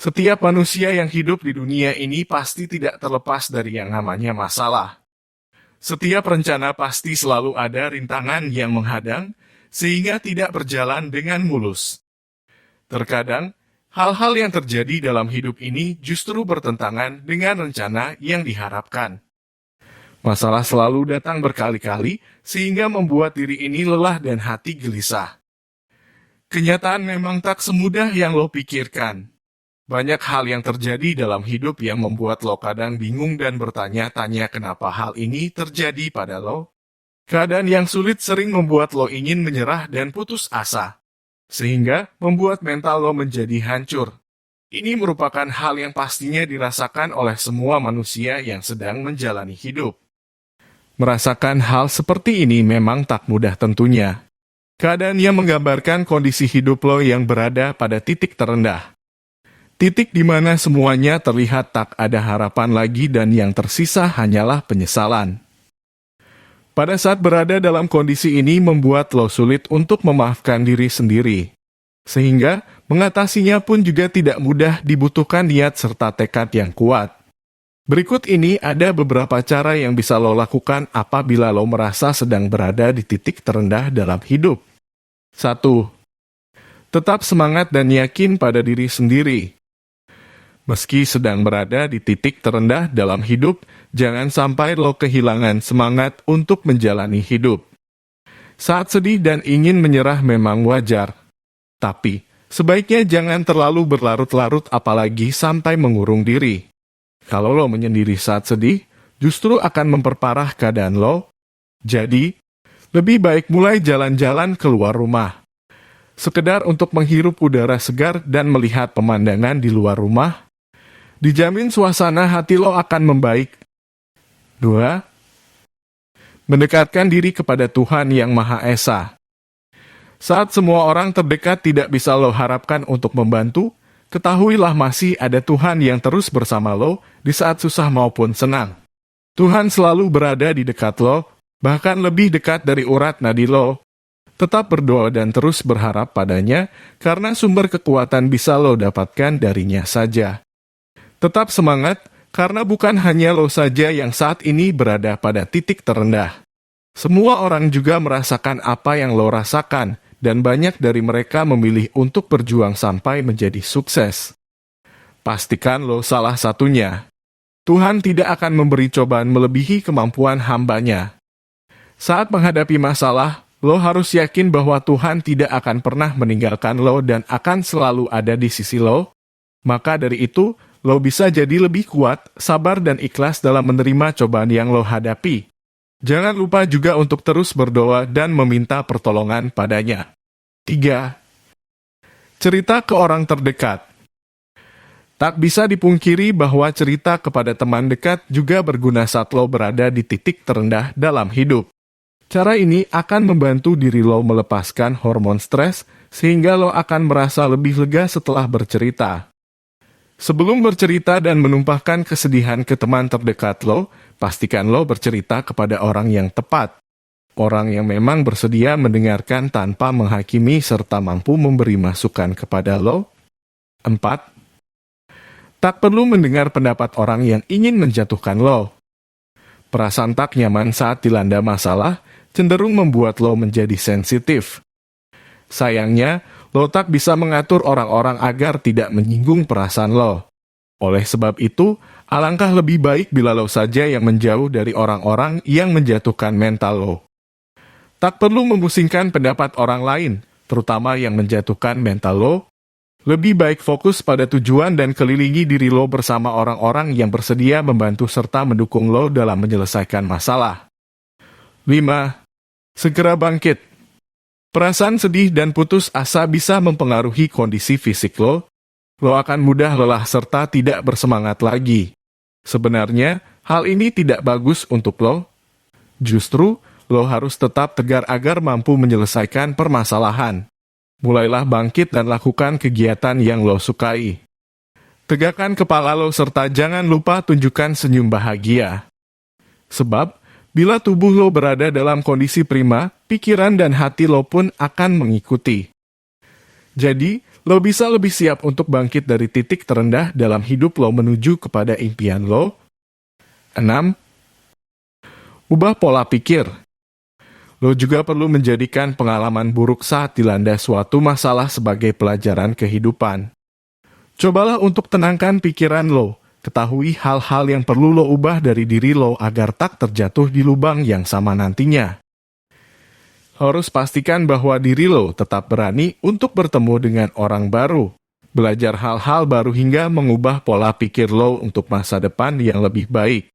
Setiap manusia yang hidup di dunia ini pasti tidak terlepas dari yang namanya masalah. Setiap rencana pasti selalu ada rintangan yang menghadang, sehingga tidak berjalan dengan mulus. Terkadang, hal-hal yang terjadi dalam hidup ini justru bertentangan dengan rencana yang diharapkan. Masalah selalu datang berkali-kali, sehingga membuat diri ini lelah dan hati gelisah. Kenyataan memang tak semudah yang lo pikirkan. Banyak hal yang terjadi dalam hidup yang membuat lo kadang bingung dan bertanya-tanya kenapa hal ini terjadi pada lo. Keadaan yang sulit sering membuat lo ingin menyerah dan putus asa, sehingga membuat mental lo menjadi hancur. Ini merupakan hal yang pastinya dirasakan oleh semua manusia yang sedang menjalani hidup. Merasakan hal seperti ini memang tak mudah tentunya. Keadaan yang menggambarkan kondisi hidup lo yang berada pada titik terendah. Titik di mana semuanya terlihat tak ada harapan lagi dan yang tersisa hanyalah penyesalan. Pada saat berada dalam kondisi ini membuat lo sulit untuk memaafkan diri sendiri. Sehingga mengatasinya pun juga tidak mudah, dibutuhkan niat serta tekad yang kuat. Berikut ini ada beberapa cara yang bisa lo lakukan apabila lo merasa sedang berada di titik terendah dalam hidup. 1. Tetap semangat dan yakin pada diri sendiri. Meski sedang berada di titik terendah dalam hidup, jangan sampai lo kehilangan semangat untuk menjalani hidup. Saat sedih dan ingin menyerah memang wajar. Tapi, sebaiknya jangan terlalu berlarut-larut apalagi sampai mengurung diri. Kalau lo menyendiri saat sedih, justru akan memperparah keadaan lo. Jadi, lebih baik mulai jalan-jalan keluar rumah. Sekedar untuk menghirup udara segar dan melihat pemandangan di luar rumah. Dijamin suasana hati lo akan membaik. 2. Mendekatkan diri kepada Tuhan Yang Maha Esa. Saat semua orang terdekat tidak bisa lo harapkan untuk membantu, ketahuilah masih ada Tuhan yang terus bersama lo di saat susah maupun senang. Tuhan selalu berada di dekat lo, bahkan lebih dekat dari urat nadi lo. Tetap berdoa dan terus berharap padanya, karena sumber kekuatan bisa lo dapatkan darinya saja. Tetap semangat, karena bukan hanya lo saja yang saat ini berada pada titik terendah. Semua orang juga merasakan apa yang lo rasakan, dan banyak dari mereka memilih untuk berjuang sampai menjadi sukses. Pastikan lo salah satunya. Tuhan tidak akan memberi cobaan melebihi kemampuan hamba-Nya. Saat menghadapi masalah, lo harus yakin bahwa Tuhan tidak akan pernah meninggalkan lo dan akan selalu ada di sisi lo. Maka dari itu, lo bisa jadi lebih kuat, sabar dan ikhlas dalam menerima cobaan yang lo hadapi. Jangan lupa juga untuk terus berdoa dan meminta pertolongan padanya. 3. Cerita ke orang terdekat. Tak bisa dipungkiri bahwa cerita kepada teman dekat juga berguna saat lo berada di titik terendah dalam hidup. Cara ini akan membantu diri lo melepaskan hormon stres, sehingga lo akan merasa lebih lega setelah bercerita. Sebelum bercerita dan menumpahkan kesedihan ke teman terdekat lo, pastikan lo bercerita kepada orang yang tepat. Orang yang memang bersedia mendengarkan tanpa menghakimi serta mampu memberi masukan kepada lo. 4. Tak perlu mendengar pendapat orang yang ingin menjatuhkan lo. Perasaan tak nyaman saat dilanda masalah cenderung membuat lo menjadi sensitif. Sayangnya, lo tak bisa mengatur orang-orang agar tidak menyinggung perasaan lo. Oleh sebab itu, alangkah lebih baik bila lo saja yang menjauh dari orang-orang yang menjatuhkan mental lo. Tak perlu memusingkan pendapat orang lain, terutama yang menjatuhkan mental lo. Lebih baik fokus pada tujuan dan kelilingi diri lo bersama orang-orang yang bersedia membantu serta mendukung lo dalam menyelesaikan masalah. 5. Segera bangkit. Perasaan sedih dan putus asa bisa mempengaruhi kondisi fisik lo. Lo akan mudah lelah serta tidak bersemangat lagi. Sebenarnya, hal ini tidak bagus untuk lo. Justru, lo harus tetap tegar agar mampu menyelesaikan permasalahan. Mulailah bangkit dan lakukan kegiatan yang lo sukai. Tegakkan kepala lo serta jangan lupa tunjukkan senyum bahagia. Sebab, bila tubuh lo berada dalam kondisi prima, pikiran dan hati lo pun akan mengikuti. Jadi, lo bisa lebih siap untuk bangkit dari titik terendah dalam hidup lo menuju kepada impian lo. 6. Ubah pola pikir. Lo juga perlu menjadikan pengalaman buruk saat dilanda suatu masalah sebagai pelajaran kehidupan. Cobalah untuk tenangkan pikiran lo. Ketahui hal-hal yang perlu lo ubah dari diri lo agar tak terjatuh di lubang yang sama nantinya. Harus pastikan bahwa diri lo tetap berani untuk bertemu dengan orang baru, belajar hal-hal baru hingga mengubah pola pikir lo untuk masa depan yang lebih baik.